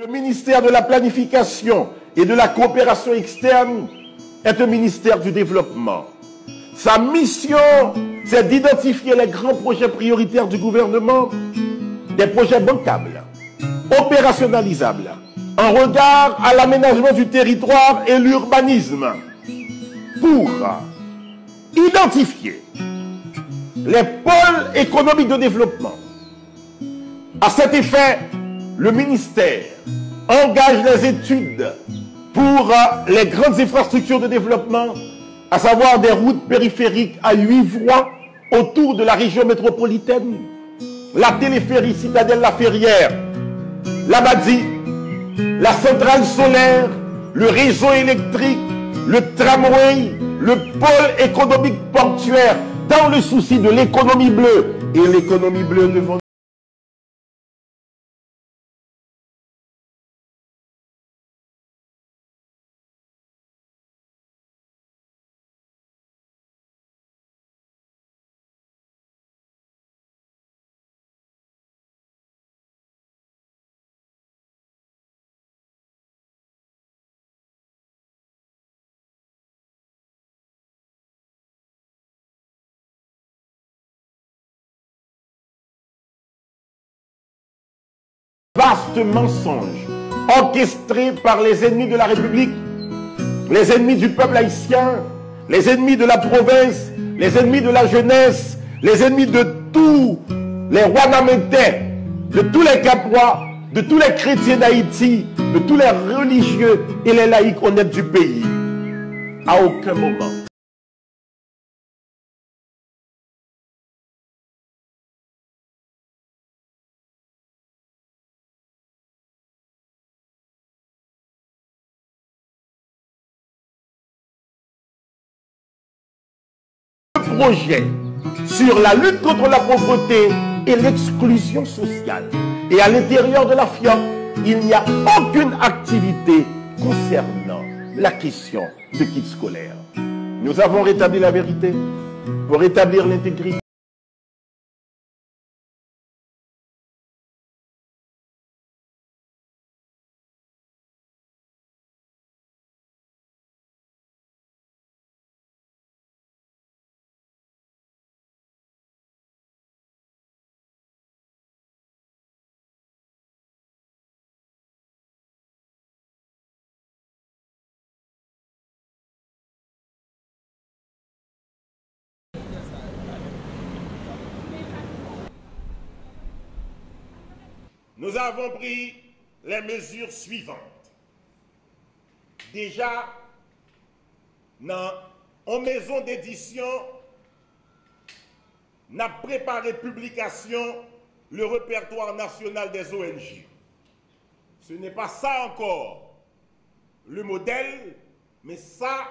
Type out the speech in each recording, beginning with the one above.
Le ministère de la Planification et de la Coopération externe est un ministère du développement. Sa mission, c'est d'identifier les grands projets prioritaires du gouvernement, des projets bancables, opérationnalisables, en regard à l'aménagement du territoire et l'urbanisme, pour identifier les pôles économiques de développement. À cet effet, le ministère engage les études pour les grandes infrastructures de développement, à savoir des routes périphériques à 8 voies autour de la région métropolitaine, la téléphérie Citadelle-La Ferrière, la Badi, la centrale solaire, le réseau électrique, le tramway, le pôle économique portuaire, dans le souci de l'économie bleue. Et l'économie bleue ne vont vaste mensonge orchestré par les ennemis de la République, les ennemis du peuple haïtien, les ennemis de la province, les ennemis de la jeunesse, les ennemis de tous les Rwanamétais, de tous les Capois, de tous les chrétiens d'Haïti, de tous les religieux et les laïcs honnêtes du pays. À aucun moment. Projet sur la lutte contre la pauvreté et l'exclusion sociale. Et à l'intérieur de la FIOC, il n'y a aucune activité concernant la question de kit scolaire. Nous avons rétabli la vérité pour rétablir l'intégrité. Nous avons pris les mesures suivantes. Déjà, en maison d'édition, nous avons préparé publication le répertoire national des ONG. Ce n'est pas ça encore le modèle, mais ça,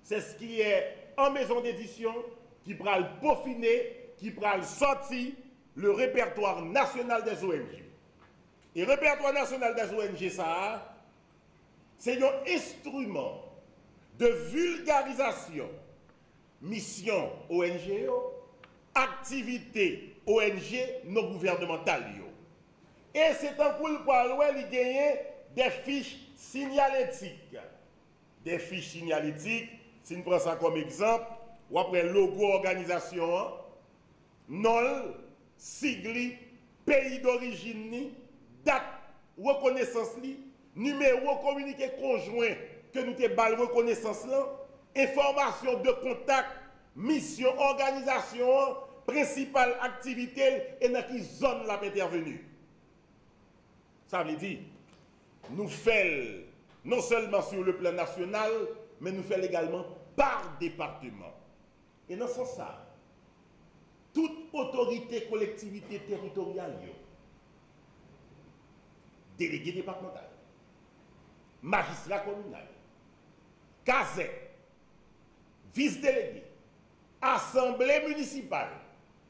c'est ce qui est en maison d'édition, qui pourra le peaufiner, qui pourra le sortir, le répertoire national des ONG. Et le répertoire national des ONG, ça, c'est un instrument de vulgarisation, mission ONG, activité ONG non gouvernementale. Et c'est un coup pour il gagne des fiches signalétiques. Des fiches signalétiques, si nous prenons ça comme exemple, ou après logo organisation, NOL, sigli, pays d'origine, date, reconnaissance, numéro communiqué conjoint que nous te bal reconnaissance là, information de contact, mission, organisation, principale activité et dans quelle zone l'a intervenue. Ça veut dire, nous faisons non seulement sur le plan national, mais nous faisons également par département. Et dans ce sens, toute autorité, collectivité territoriale, délégué départemental, magistrat communal, caset, vice-délégué, assemblée municipale,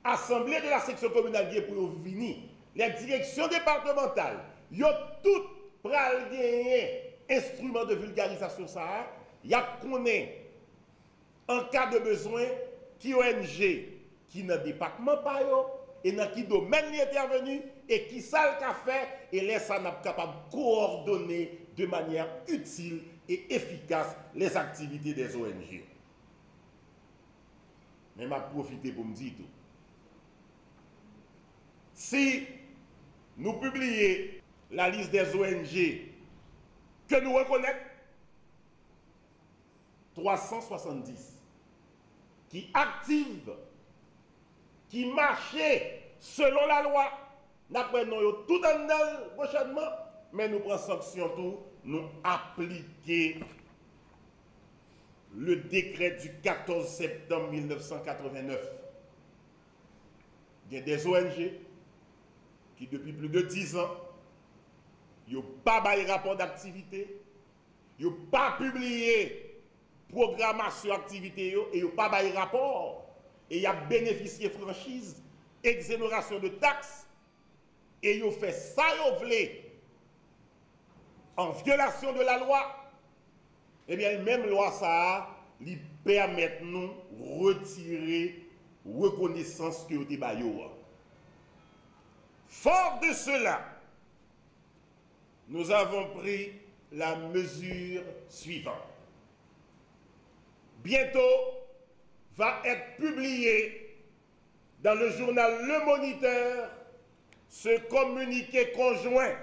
assemblée de la section communale qui est pour venir, les directions départementales, ils ont toutes pral gagner instrument de vulgarisation ça, il y a connaît en cas de besoin qui ONG qui dans le département pas yo et dans quel domaine il est intervenu, et qui ça le qu'a fait, et là, ça n'a pas capable de coordonner de manière utile et efficace les activités des ONG. Mais je vais profiter pour me dire tout. Si nous publions la liste des ONG que nous reconnaissons, 370, qui activent, qui marchent selon la loi, nous prenons tout en eux prochainement, mais nous prenons sanction tout, nous appliquer le décret du 14 septembre 1989. Il y a des ONG qui, depuis plus de 10 ans, n'ont pas de rapport d'activité, n'ont pas publié programmation activité et n'ont pas de rapport. Et ils ont bénéficié de franchise, exonération de taxes, et ils ont fait ça, ils ont voulu, en violation de la loi. Eh bien, même loi, ça, lui permet de nous retirer reconnaissance que vous avez. Fort de cela, nous avons pris la mesure suivante. Bientôt va être publié dans le journal Le Moniteur ce communiqué conjoint.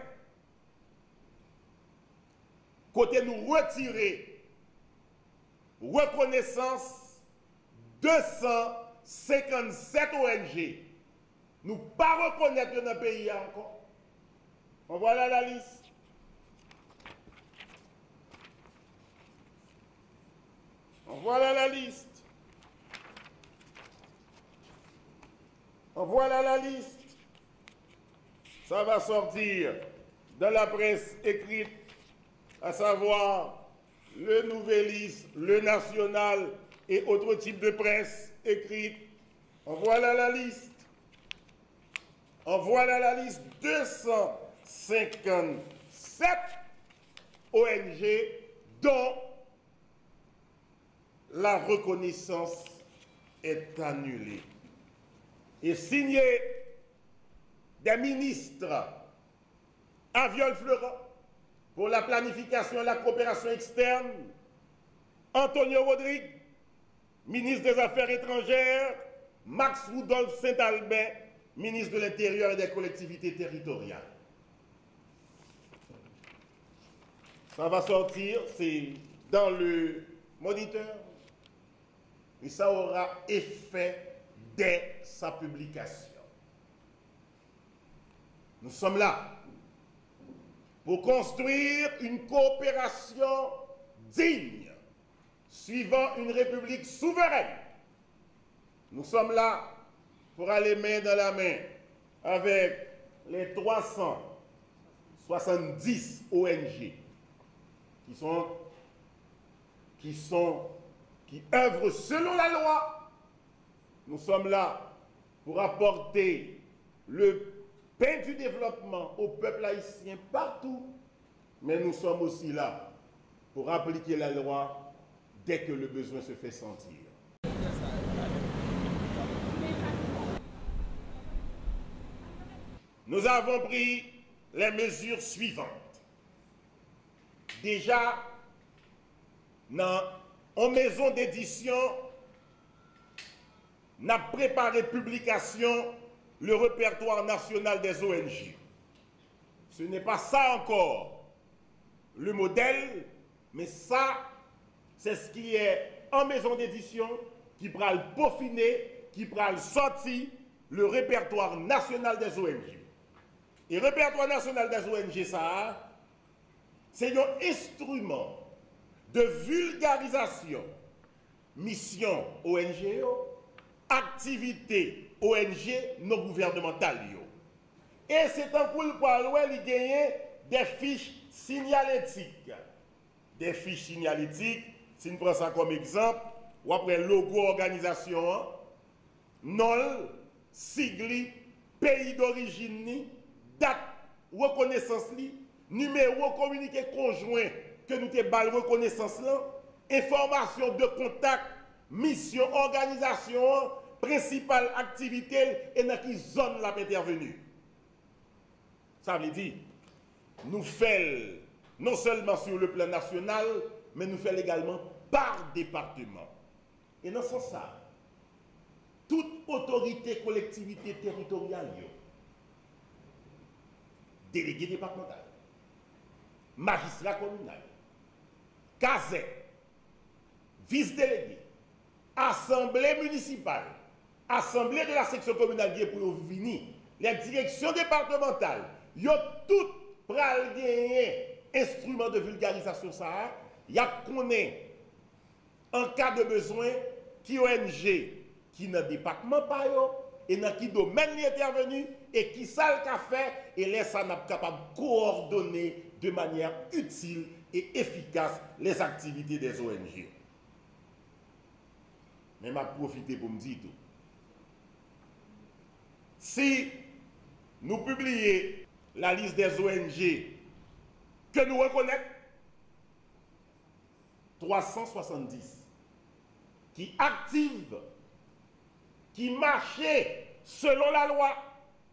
Côté nous retirer reconnaissance 257 ONG. Nous ne pas reconnaître dans le pays encore. On voit là la liste. On voit là la liste. On voit là la liste. Ça va sortir dans la presse écrite, à savoir le Nouvelliste, le National et autres types de presse écrite. On voit là la liste. On voit là la liste 257 ONG dont la reconnaissance est annulée. Et signé des ministres Aviol Florent pour la planification et la coopération externe, Antonio Rodrigue, ministre des Affaires étrangères, Max Rudolph Saint-Albert, ministre de l'Intérieur et des collectivités territoriales. Ça va sortir, c'est dans le Moniteur, et ça aura effet dès sa publication. Nous sommes là pour construire une coopération digne, suivant une république souveraine. Nous sommes là pour aller main dans la main avec les 370 ONG qui œuvrent selon la loi. Nous sommes là pour apporter le pain du développement au peuple haïtien partout, mais nous sommes aussi là pour appliquer la loi dès que le besoin se fait sentir. Nous avons pris les mesures suivantes. Déjà, en maison d'édition, nous avons préparé publication le répertoire national des ONG. Ce n'est pas ça encore le modèle, mais ça, c'est ce qui est en maison d'édition, qui pourra le peaufiner, qui pourra le sortir, le répertoire national des ONG. Et le répertoire national des ONG, ça, c'est un instrument de vulgarisation, mission ONG, activité ONG non gouvernementale. Et c'est un coup pour aller gagner des fiches signalétiques. Des fiches signalétiques, si nous prenons ça comme exemple, ou après logo organisation, NOL, sigli, pays d'origine, date, reconnaissance, numéro communiqué conjoint que nous avons reconnaissance, information de contact, mission, organisation, principale activité et dans quelle zone l'a intervenue. Ça veut dire, nous faisons non seulement sur le plan national, mais nous faisons également par département. Et dans ce sens, toute autorité, collectivité territoriale, délégué départemental, magistrat communal, casette, vice-délégué, assemblée municipale, assemblée de la section communale qui est pour venir, les directions départementales, ils ont toutes pral gagner instrument de vulgarisation ça, y a connaît en cas de besoin qui ONG qui dans le département pas yo et dans qui domaine est intervenu et qui ça le fait et laisse ça n'a capable de coordonner de manière utile et efficace les activités des ONG. Mais m'a profité pour me dire tout. Si nous publions la liste des ONG que nous reconnaissons, 370 qui activent, qui marchent selon la loi,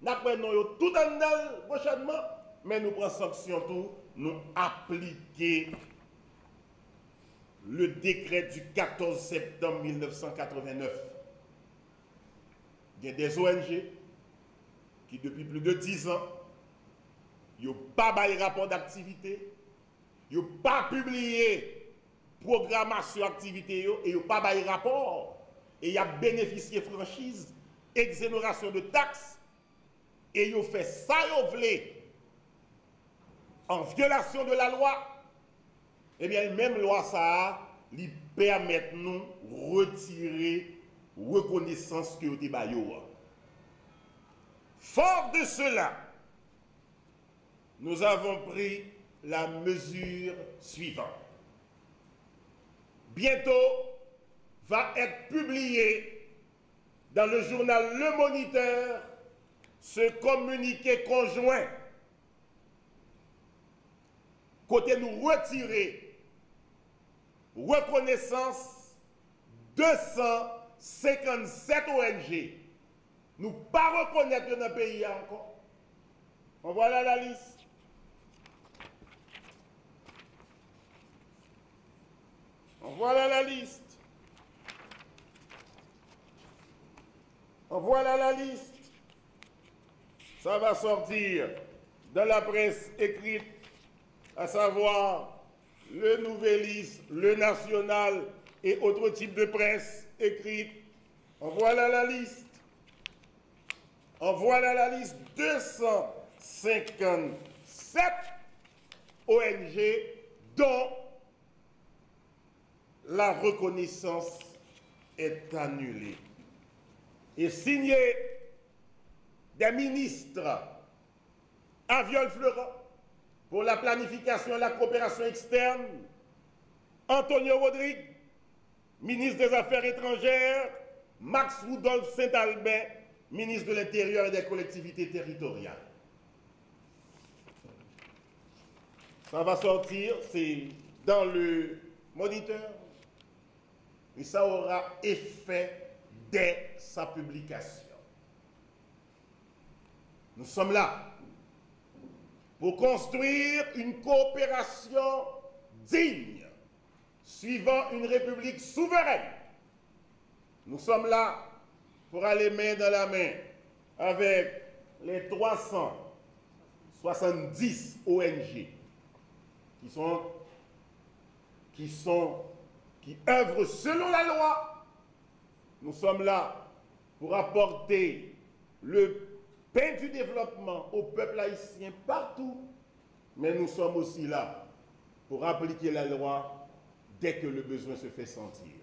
nous prenons tout en nous prochainement, mais nous prenons sanction tout, nous appliquer le décret du 14 septembre 1989. Il y a des ONG qui, depuis plus de 10 ans, n'ont pas de rapport d'activité, n'ont pas publié programmation activité et n'ont pas de rapport. Et ils ont bénéficié de franchise, exonération de taxes, et ils ont fait ça, ils ont voulu, en violation de la loi. Eh bien, même loi, ça, lui permet nous retirer reconnaissance que vous avez. Fort de cela, nous avons pris la mesure suivante. Bientôt va être publié dans le journal Le Moniteur ce communiqué conjoint. Côté nous retirer reconnaissance 257 ONG. Nous ne pas reconnaître dans le pays encore. On voit là la liste. On voit là la liste. On voit là la liste. Ça va sortir dans la presse écrite, à savoir le Nouvelliste, le National et autres types de presse écrite. On voit là la liste. On voit là la liste 257 ONG dont la reconnaissance est annulée. Et signé des ministres Aviol Florent pour la planification et la coopération externe, Antonio Rodrigue, ministre des Affaires étrangères, Max Rudolph Saint-Albin, ministre de l'Intérieur et des collectivités territoriales. Ça va sortir, c'est dans le Moniteur, et ça aura effet dès sa publication. Nous sommes là pour construire une coopération digne, suivant une république souveraine. Nous sommes là pour aller main dans la main avec les 370 ONG qui œuvrent selon la loi. Nous sommes là pour apporter le pain du développement au peuple haïtien partout, mais nous sommes aussi là pour appliquer la loi dès que le besoin se fait sentir.